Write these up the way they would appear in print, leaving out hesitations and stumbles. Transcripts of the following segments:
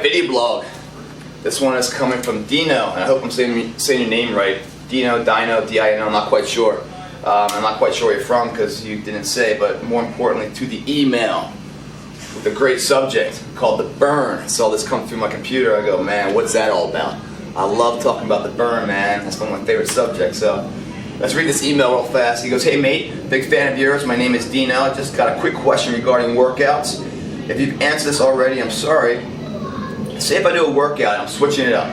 video blog. This one is coming from Dino, and I hope I'm saying your name right. Dino, D-I-N-O, I'm not quite sure. I'm not quite sure where you're from because you didn't say, but more importantly to the email with a great subject called the burn. I saw this come through my computer. I go, man, what's that all about? I love talking about the burn, man. That's one of my favorite subjects. So let's read this email real fast. He goes, hey mate, big fan of yours. My name is Dino. I just got a quick question regarding workouts. If you've answered this already, I'm sorry. Say if I do a workout, I'm switching it up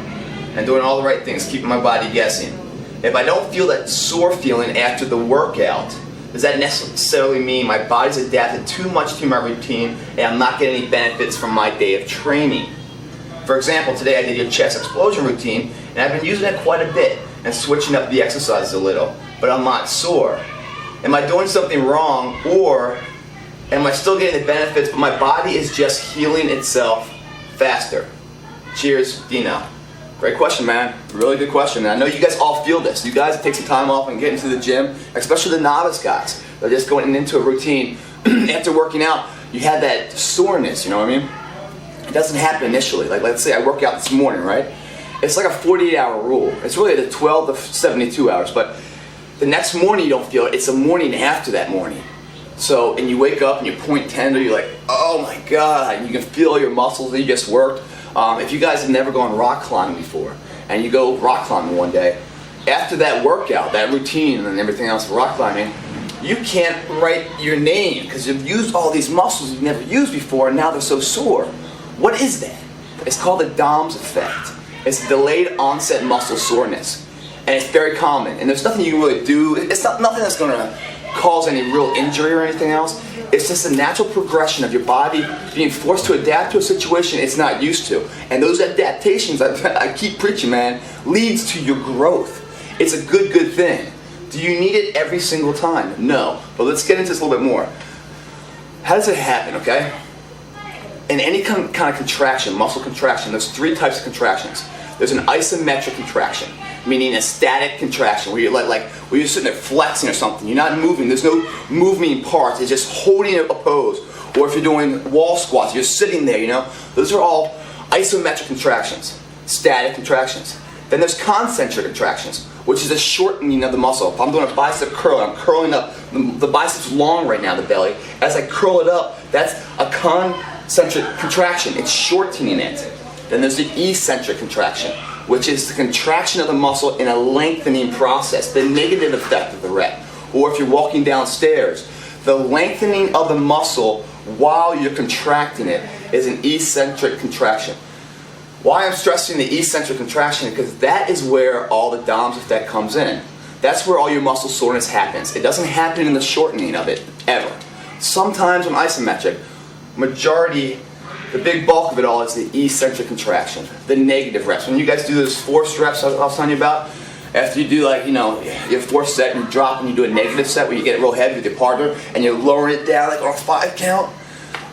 and doing all the right things, keeping my body guessing. If I don't feel that sore feeling after the workout, does that necessarily mean my body's adapted too much to my routine and I'm not getting any benefits from my day of training? For example, today I did your chest explosion routine and I've been using it quite a bit and switching up the exercises a little, but I'm not sore. Am I doing something wrong, or am I still getting the benefits but my body is just healing itself faster? Cheers, Dino. Great question, man. Really good question. And I know you guys all feel this. You guys take some time off and get into the gym, especially the novice guys. They're just going into a routine. After working out, you have that soreness, you know what I mean? It doesn't happen initially. Like, let's say I work out this morning, right? It's like a 48-hour rule. It's really the 12 to 72 hours, but the next morning you don't feel it. It's the morning after that morning. So, and you wake up and you point tender, you're like, oh my God, and you can feel your muscles that you just worked. If you guys have never gone rock climbing before, and you go rock climbing one day, after that workout, that routine and everything else for rock climbing, you can't write your name because you've used all these muscles you've never used before and now they're so sore. What is that? It's called the DOMS effect. It's delayed onset muscle soreness. And it's very common. And there's nothing you can really do. It's not nothing that's going to cause any real injury or anything else. It's just a natural progression of your body being forced to adapt to a situation it's not used to. And those adaptations, I keep preaching, man, leads to your growth. It's a good thing. Do you need it every single time? No. But let's get into this a little bit more. How does it happen, okay? In any kind of contraction, muscle contraction, there's three types of contractions. There's an isometric contraction, meaning a static contraction, where you're where you're sitting there flexing or something. You're not moving. There's no moving parts. It's just holding a pose. Or if you're doing wall squats, you're sitting there. You know, those are all isometric contractions, static contractions. Then there's concentric contractions, which is a shortening of the muscle. If I'm doing a bicep curl, I'm curling up. The bicep's long right now, the belly. As I curl it up, that's a concentric contraction. It's shortening it. Then there's the eccentric contraction, which is the contraction of the muscle in a lengthening process, the negative effect of the rep. Or if you're walking downstairs, the lengthening of the muscle while you're contracting it is an eccentric contraction. Why I'm stressing the eccentric contraction? Because that is where all the DOMS effect comes in. That's where all your muscle soreness happens. It doesn't happen in the shortening of it, ever. Sometimes on isometric, the big bulk of it all is the eccentric contraction, the negative reps. When you guys do those forced reps I was telling you about, after you do your fourth set and you drop and you do a negative set where you get it real heavy with your partner and you're lowering it down like on a 5 count,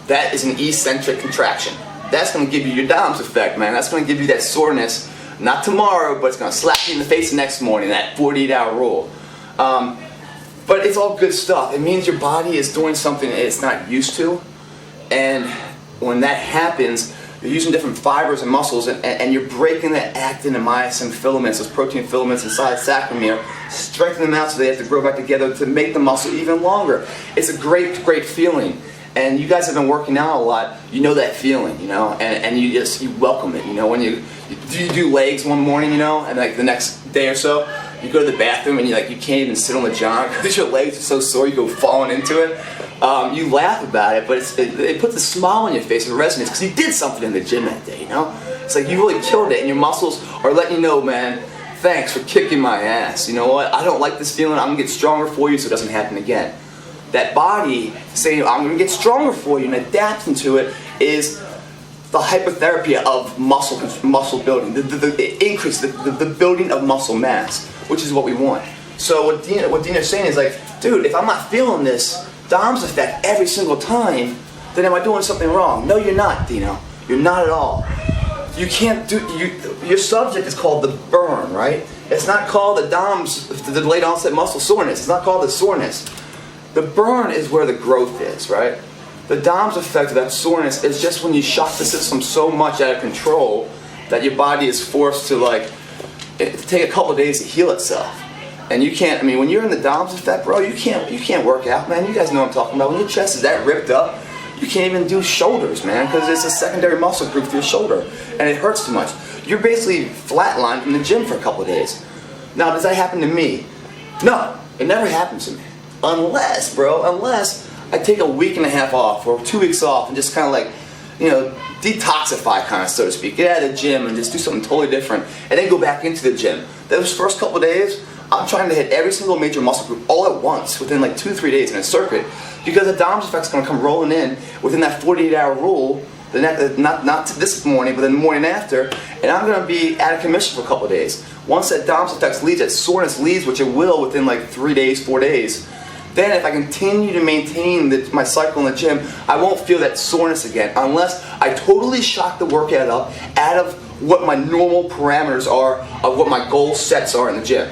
that is an eccentric contraction. That's going to give you your DOMS effect, man. That's going to give you that soreness, not tomorrow, but it's going to slap you in the face the next morning, that 48-hour rule. But it's all good stuff. It means your body is doing something it's not used to, and when that happens, you're using different fibers and muscles, and you're breaking the actin and myosin filaments, those protein filaments inside the sacromere, strengthening them out so they have to grow back together to make the muscle even longer. It's a great feeling. And you guys have been working out a lot, you know that feeling, you know, and you welcome it, you know, when you do legs one morning, you know, and like the next day or so, you go to the bathroom and you can't even sit on the john because your legs are so sore, you go falling into it. You laugh about it, but it puts a smile on your face, it resonates, because you did something in the gym that day, you know? It's like you really killed it, and your muscles are letting you know, man, thanks for kicking my ass. You know what? I don't like this feeling, I'm going to get stronger for you so it doesn't happen again. That body saying, I'm going to get stronger for you and adapting to it is the hypotherapy of muscle building, the increase, the building of muscle mass, which is what we want. So what Dino's saying is dude, if I'm not feeling this DOMS effect every single time, then am I doing something wrong? No, you're not, Dino. You're not at all. You can't do, your subject is called the burn, right? It's not called the DOMS, the delayed onset muscle soreness. It's not called the soreness. The burn is where the growth is, right? The DOMS effect of that soreness is just when you shock the system so much out of control that your body is forced to like take a couple of days to heal itself. And you can't, I mean, when you're in the DOMS effect, bro, you can't work out, man. You guys know what I'm talking about. When your chest is that ripped up, you can't even do shoulders, man, because it's a secondary muscle group to your shoulder, and it hurts too much. You're basically flatlined in the gym for a couple of days. Now, does that happen to me? No, it never happens to me. Unless I take a week and a half off or 2 weeks off and just kind of like, you know, detoxify kind of, so to speak. Get out of the gym and just do something totally different and then go back into the gym. Those first couple of days, I'm trying to hit every single major muscle group all at once within like 2 to 3 days in a circuit, because the DOMS effect's going to come rolling in within that 48-hour rule, not this morning, but then the morning after, and I'm going to be out of commission for a couple of days. Once that DOMS effect leaves, that soreness leaves, which it will within like 3 days, 4 days, then if I continue to maintain my cycle in the gym, I won't feel that soreness again unless I totally shock the workout up out of what my normal parameters are of what my goal sets are in the gym.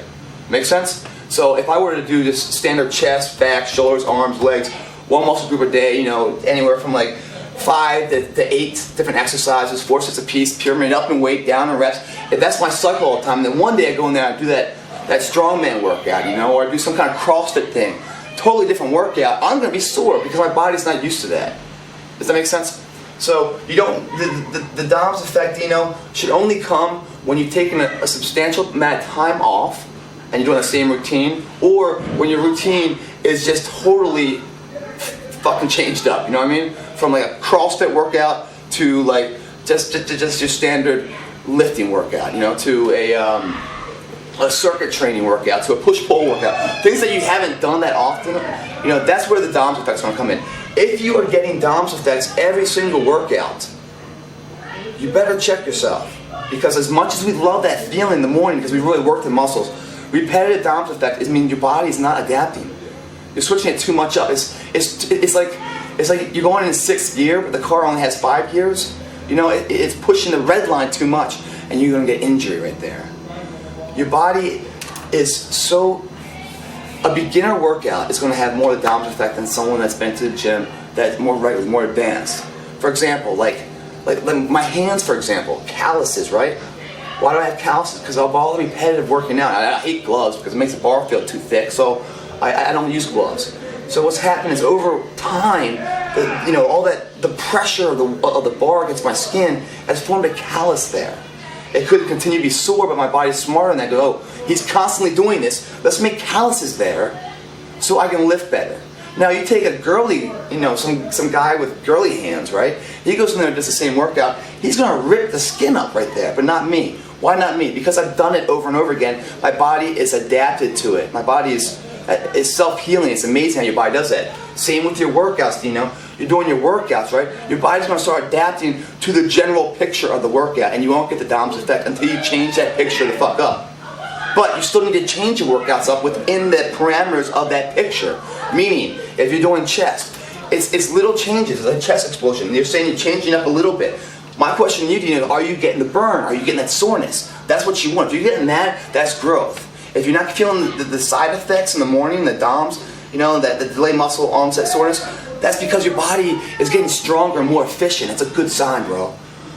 Make sense? So if I were to do just standard chest, back, shoulders, arms, legs, one muscle group a day, you know, anywhere from like 5 to 8 different exercises, 4 sets a piece, pyramid, up in weight, down in reps. If that's my cycle all the time, then one day I go in there and do that strongman workout, you know, or I do some kind of CrossFit thing. Totally different workout. I'm going to be sore because my body's not used to that. Does that make sense? So you don't. The DOMS effect, you know, should only come when you've taken a substantial amount of time off and you're doing the same routine, or when your routine is just totally fucking changed up. You know what I mean? From like a CrossFit workout to like just your standard lifting workout. You know, to a circuit training workout, to a push-pull workout, things that you haven't done that often, you know, that's where the DOMS effect's going to come in. If you are getting DOMS effects every single workout, you better check yourself, because as much as we love that feeling in the morning because we really worked the muscles, repetitive DOMS effect is mean your body's not adapting. You're switching it too much up. It's like you're going in 6th gear, but the car only has 5 gears. You know, it's pushing the red line too much, and you're going to get injury right there. Your body is so... A beginner workout is going to have more of the DOMS effect than someone that's been to the gym that's more regular, more advanced. For example, like my hands, for example, calluses, right? Why do I have calluses? Because of all the repetitive working out. I hate gloves because it makes the bar feel too thick, so I don't use gloves. So what's happened is over time, you know, all the pressure of the bar against my skin has formed a callus there. It could continue to be sore, but my body's smarter than that. Go, oh, he's constantly doing this. Let's make calluses there so I can lift better. Now you take a girly, you know, some guy with girly hands, right? He goes in there and does the same workout. He's going to rip the skin up right there, but not me. Why not me? Because I've done it over and over again. My body is adapted to it. My body is self-healing. It's amazing how your body does that. Same with your workouts, Dino. You're doing your workouts, right? Your body's going to start adapting to the general picture of the workout, and you won't get the DOMS effect until you change that picture the fuck up. But you still need to change your workouts up within the parameters of that picture. Meaning, if you're doing chest, it's little changes, like chest explosion. You're saying you're changing up a little bit. My question to you, Dino, is, are you getting the burn? Are you getting that soreness? That's what you want. If you're getting that, that's growth. If you're not feeling the side effects in the morning, the DOMS, you know, that the delayed muscle onset soreness, that's because your body is getting stronger and more efficient. It's a good sign, bro.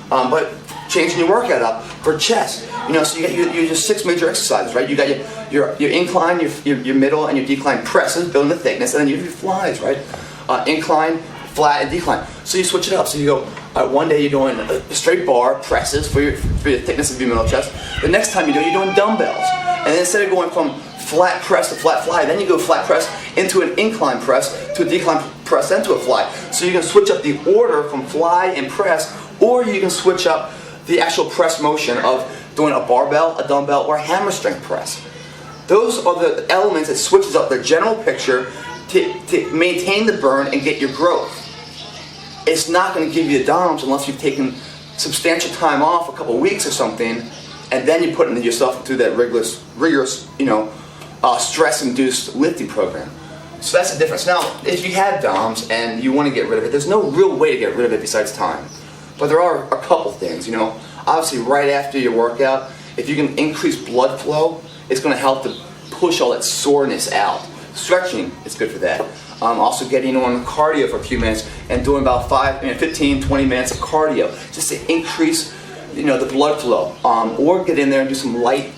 But changing your workout up for chest, you know, so you got your 6 major exercises, right? You got your incline, your middle, and your decline presses, building the thickness, and then you have your flies, right? Incline, flat, and decline. So you switch it up. So you go, one day you're doing a straight bar presses for the thickness of your middle chest. The next time you're doing dumbbells. And then instead of going from flat press to flat fly, then you go flat press into an incline press to a decline press, then to a fly. So you can switch up the order from fly and press, or you can switch up the actual press motion of doing a barbell, a dumbbell, or a hammer strength press. Those are the elements that switches up the general picture to maintain the burn and get your growth. It's not going to give you the DOMS unless you've taken substantial time off, a couple of weeks or something, and then you put yourself through that rigorous, you know, stress-induced lifting program. So that's the difference. Now, if you have DOMS and you want to get rid of it, there's no real way to get rid of it besides time. But there are a couple things, you know. Obviously, right after your workout, if you can increase blood flow, it's going to help to push all that soreness out. Stretching is good for that. Also getting on cardio for a few minutes and doing about 15, 20 minutes of cardio just to increase, the blood flow. Or get in there and do some light,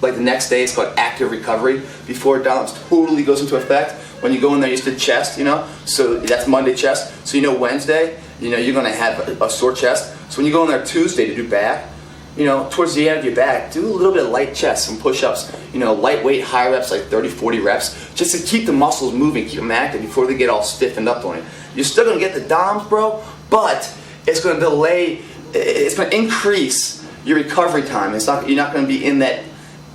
like the next day. It's called active recovery before DOMS totally goes into effect. When you go in there, you just did chest, so that's Monday chest. So Wednesday, you're gonna have a sore chest. So when you go in there Tuesday to do back, towards the end of your back, do a little bit of light chest, some push-ups, lightweight, high reps, like 30, 40 reps, just to keep the muscles moving, keep them active before they get all stiffened up on you. You're still gonna get the DOMS, bro, but it's gonna delay, it's gonna increase your recovery time. You're not gonna be in that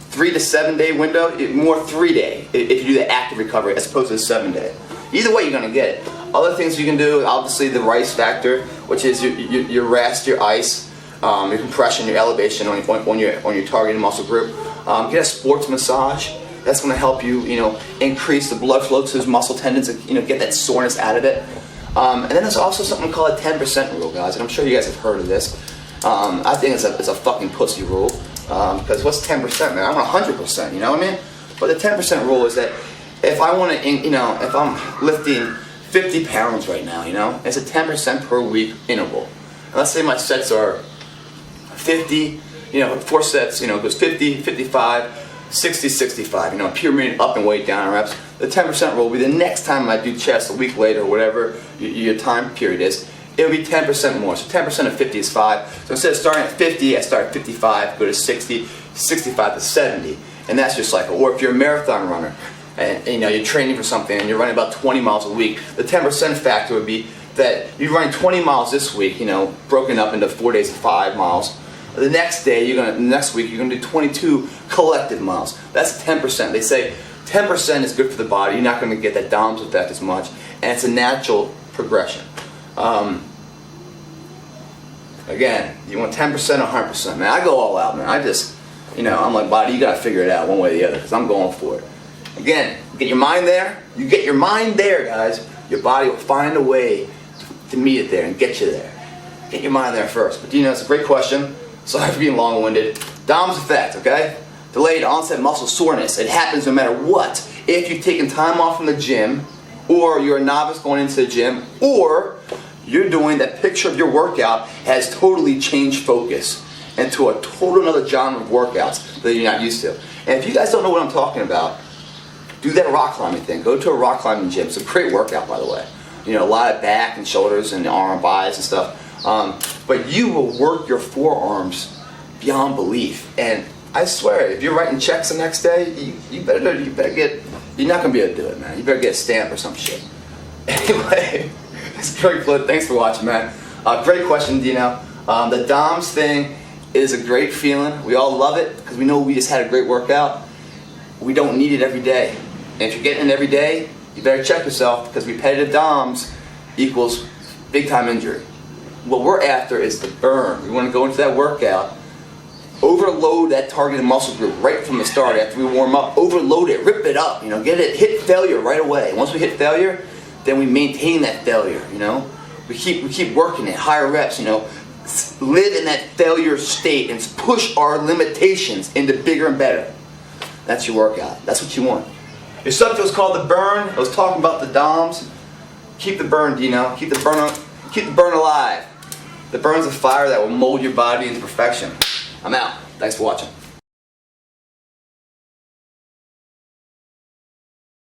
3 to 7 day window, more 3 day if you do the active recovery as opposed to the 7 day. Either way, you're gonna get it. Other things you can do, obviously the RICE factor, which is your rest, your ice, your compression, your elevation on your targeted muscle group. Get a sports massage. That's going to help you, increase the blood flow to those muscle tendons and, get that soreness out of it. And then there's also something called a 10% rule, guys. And I'm sure you guys have heard of this. I think it's a fucking pussy rule. Because what's 10%, man? I want 100%. You know what I mean? But the 10% rule is that if I want to, if I'm lifting 50 pounds right now, it's a 10% per week interval. And let's say my sets are 50, 4 sets, it goes 50, 55, 60, 65, pyramid up and weight down in reps. The 10% rule will be the next time I do chest a week later, or whatever your time period is, it'll be 10% more. So 10% of 50 is 5. So instead of starting at 50, I start at 55, go to 60, 65 to 70. And that's your cycle. Or if you're a marathon runner, and you're training for something and you're running about 20 miles a week, the 10% factor would be that you're running 20 miles this week, broken up into 4 days of 5 miles. The next week you're gonna do 22 collective miles. That's 10%. They say 10% is good for the body. You're not gonna get that DOMS effect as much, and it's a natural progression. Again, you want 10% or 100%, man. I go all out, man. I'm like, body, you gotta figure it out one way or the other, because I'm going for it. Again, get your mind there. You get your mind there, guys. Your body will find a way to meet it there and get you there. Get your mind there first. But it's a great question. Sorry for being long-winded. DOMS effect, okay? Delayed onset muscle soreness. It happens no matter what. If you've taken time off from the gym, or you're a novice going into the gym, or you're doing that picture of your workout has totally changed focus into a total another genre of workouts that you're not used to. And if you guys don't know what I'm talking about, do that rock climbing thing. Go to a rock climbing gym. It's a great workout, by the way. A lot of back and shoulders and arm buys and stuff. But you will work your forearms beyond belief. And I swear, if you're writing checks the next day, you're not gonna be able to do it, man. You better get a stamp or some shit. Anyway, it's great, Plitt. Thanks for watching, man. Great question, Dino. The DOMS thing is a great feeling. We all love it because we know we just had a great workout. We don't need it every day. And if you're getting it every day, you better check yourself, because repetitive DOMS equals big time injury. What we're after is the burn. We want to go into that workout, overload that targeted muscle group right from the start. After we warm up, overload it, rip it up, get it, hit failure right away. Once we hit failure, then we maintain that failure, We keep working it, higher reps, live in that failure state and push our limitations into bigger and better. That's your workout. That's what you want. Your subject was called the burn. I was talking about the DOMS. Keep the burn, Dino. Keep the burn alive. The burn's a fire that will mold your body into perfection. I'm out. Thanks for watching.